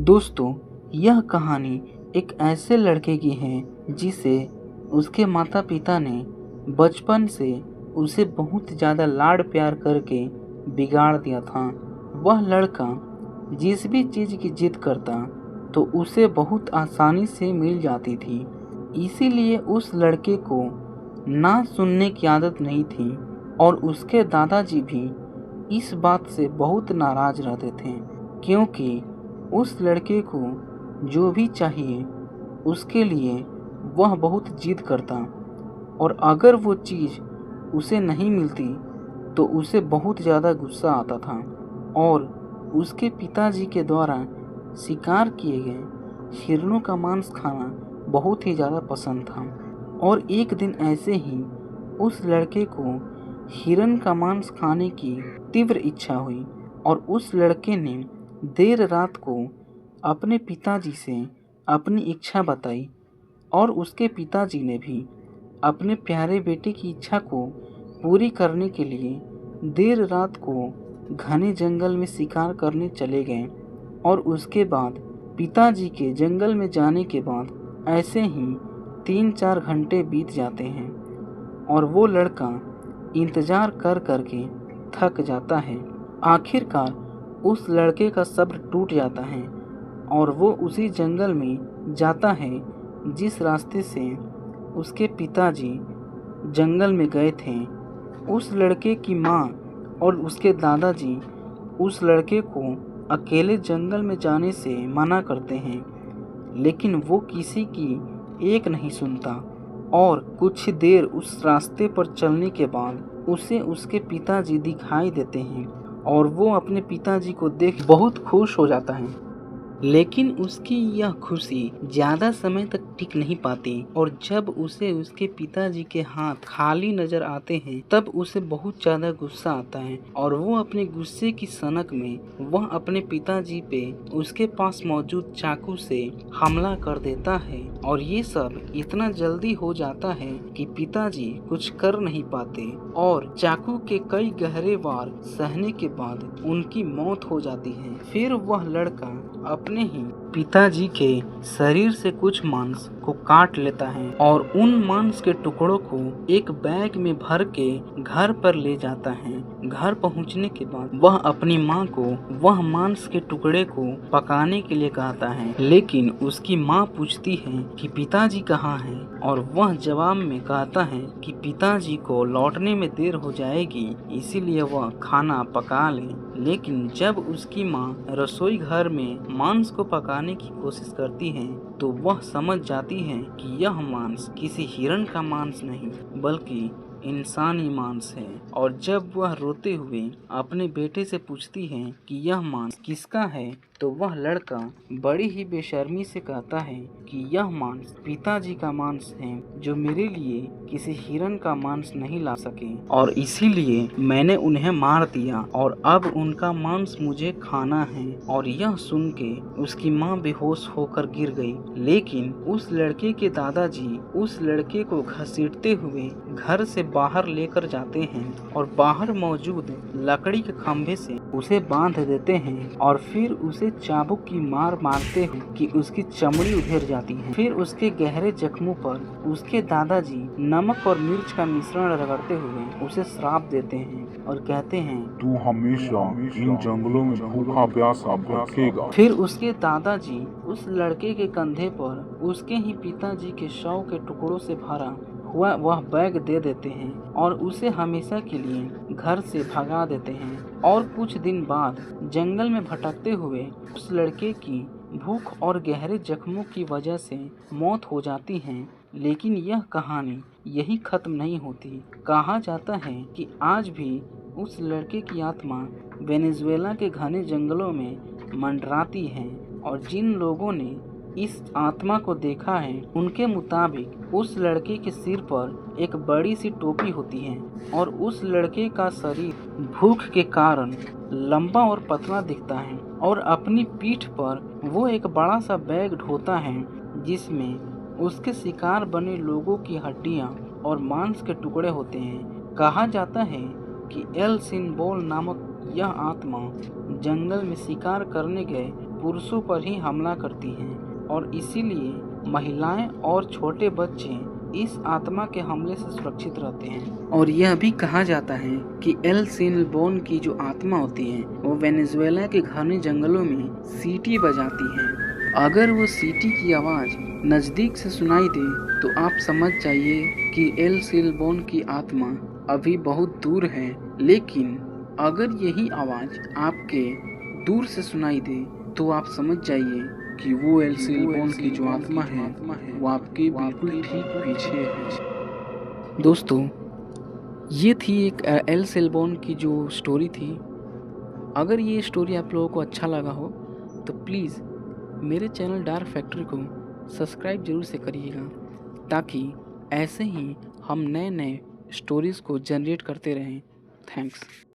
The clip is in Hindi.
दोस्तों, यह कहानी एक ऐसे लड़के की है जिसे उसके माता पिता ने बचपन से उसे बहुत ज़्यादा लाड प्यार करके बिगाड़ दिया था। वह लड़का जिस भी चीज़ की जिद करता तो उसे बहुत आसानी से मिल जाती थी। इसीलिए उस लड़के को ना सुनने की आदत नहीं थी और उसके दादाजी भी इस बात से बहुत नाराज़ रहते थे, क्योंकि उस लड़के को जो भी चाहिए उसके लिए वह बहुत जिद करता और अगर वो चीज़ उसे नहीं मिलती तो उसे बहुत ज़्यादा गुस्सा आता था और उसके पिताजी के द्वारा शिकार किए गए हिरणों का मांस खाना बहुत ही ज़्यादा पसंद था। और एक दिन ऐसे ही उस लड़के को हिरन का मांस खाने की तीव्र इच्छा हुई और उस लड़के ने देर रात को अपने पिताजी से अपनी इच्छा बताई और उसके पिताजी ने भी अपने प्यारे बेटे की इच्छा को पूरी करने के लिए देर रात को घने जंगल में शिकार करने चले गए। और उसके बाद पिताजी के जंगल में जाने के बाद ऐसे ही 3-4 घंटे बीत जाते हैं और वो लड़का इंतज़ार कर के थक जाता है। आखिरकार उस लड़के का सब्र टूट जाता है और वो उसी जंगल में जाता है जिस रास्ते से उसके पिताजी जंगल में गए थे। उस लड़के की माँ और उसके दादाजी उस लड़के को अकेले जंगल में जाने से मना करते हैं, लेकिन वो किसी की एक नहीं सुनता और कुछ देर उस रास्ते पर चलने के बाद उसे उसके पिताजी दिखाई देते हैं और वो अपने पिताजी को देख बहुत खुश हो जाता है। लेकिन उसकी यह खुशी ज़्यादा समय तक टिक नहीं पाती और जब उसे उसके पिताजी के हाथ खाली नजर आते हैं तब उसे बहुत ज़्यादा गुस्सा आता है और वो अपने गुस्से की सनक में वह अपने पिताजी पे उसके पास मौजूद चाकू से हमला कर देता है। और ये सब इतना जल्दी हो जाता है कि पिताजी कुछ कर नहीं पाते और चाकू के कई गहरे वार सहने के बाद उनकी मौत हो जाती है। फिर वह लड़का अपने ही पिताजी के शरीर से कुछ मांस को काट लेता है और उन मांस के टुकड़ों को एक बैग में भर के घर पर ले जाता है। घर पहुंचने के बाद वह अपनी माँ को वह मांस के टुकड़े को पकाने के लिए कहता है, लेकिन उसकी माँ पूछती है कि पिताजी कहाँ हैं और वह जवाब में कहता है कि पिताजी को लौटने में देर हो जाएगी, इसीलिए वह खाना पका ले। लेकिन जब उसकी माँ रसोई घर में मांस को पकाने की कोशिश करती है तो वह समझ जाती है कि यह मांस किसी हिरण का मांस नहीं बल्कि इंसानी मांस है। और जब वह रोते हुए अपने बेटे से पूछती है कि यह मांस किसका है तो वह लड़का बड़ी ही बेशर्मी से कहता है कि यह मांस पिताजी का मांस है जो मेरे लिए किसी हिरन का मांस नहीं ला सके और इसीलिए मैंने उन्हें मार दिया और अब उनका मांस मुझे खाना है। और यह सुन के उसकी माँ बेहोश होकर गिर गई, लेकिन उस लड़के के दादाजी उस लड़के को घसीटते हुए घर से बाहर लेकर जाते हैं और बाहर मौजूद लकड़ी के खंभे से उसे बांध देते हैं और फिर उसे चाबुक की मार मारते हैं कि उसकी चमड़ी उधेड़ जाती है। फिर उसके गहरे जख्मों पर उसके दादाजी नमक और मिर्च का मिश्रण रगड़ते हुए उसे श्राप देते हैं और कहते हैं, तू हमेशा इन जंगलों में भूखा प्यासा भटकेगा। फिर उसके दादाजी उस लड़के के कंधे पर उसके ही पिताजी के शव के टुकड़ों से भरा हुआ वह बैग दे देते हैं और उसे हमेशा के लिए घर से भगा देते हैं। और कुछ दिन बाद जंगल में भटकते हुए उस लड़के की भूख और गहरे जख्मों की वजह से मौत हो जाती है। लेकिन यह कहानी यही खत्म नहीं होती। कहा जाता है कि आज भी उस लड़के की आत्मा वेनेजुएला के घने जंगलों में मंडराती है और जिन लोगों ने इस आत्मा को देखा है उनके मुताबिक उस लड़के के सिर पर एक बड़ी सी टोपी होती है और उस लड़के का शरीर भूख के कारण लंबा और पतला दिखता है और अपनी पीठ पर वो एक बड़ा सा बैग ढोता है जिसमें उसके शिकार बने लोगों की हड्डियां और मांस के टुकड़े होते हैं। कहा जाता है कि एल सिनबोल नामक यह आत्मा जंगल में शिकार करने गए पुरुषों पर ही हमला करती हैं और इसीलिए महिलाएं और छोटे बच्चे इस आत्मा के हमले से सुरक्षित रहते हैं। और यह भी कहा जाता है कि एल सिनबोन की जो आत्मा होती है वो वेनेजुएला के घने जंगलों में सीटी बजाती है। अगर वो सीटी की आवाज़ नज़दीक से सुनाई दे तो आप समझ जाइए कि एल सिनबोन की आत्मा अभी बहुत दूर है। लेकिन अगर यही आवाज़ आपके दूर से सुनाई दे तो आप समझ जाइए कि वो एल सिनबोन की जो आत्मा है वो आपके बिल्कुल ठीक पीछे है। दोस्तों, ये थी एक एल सिनबोन की जो स्टोरी थी। अगर ये स्टोरी आप लोगों को अच्छा लगा हो तो प्लीज़ मेरे चैनल डार्क फैक्ट्री को सब्सक्राइब जरूर से करिएगा, ताकि ऐसे ही हम नए नए स्टोरीज़ को जनरेट करते रहें। थैंक्स।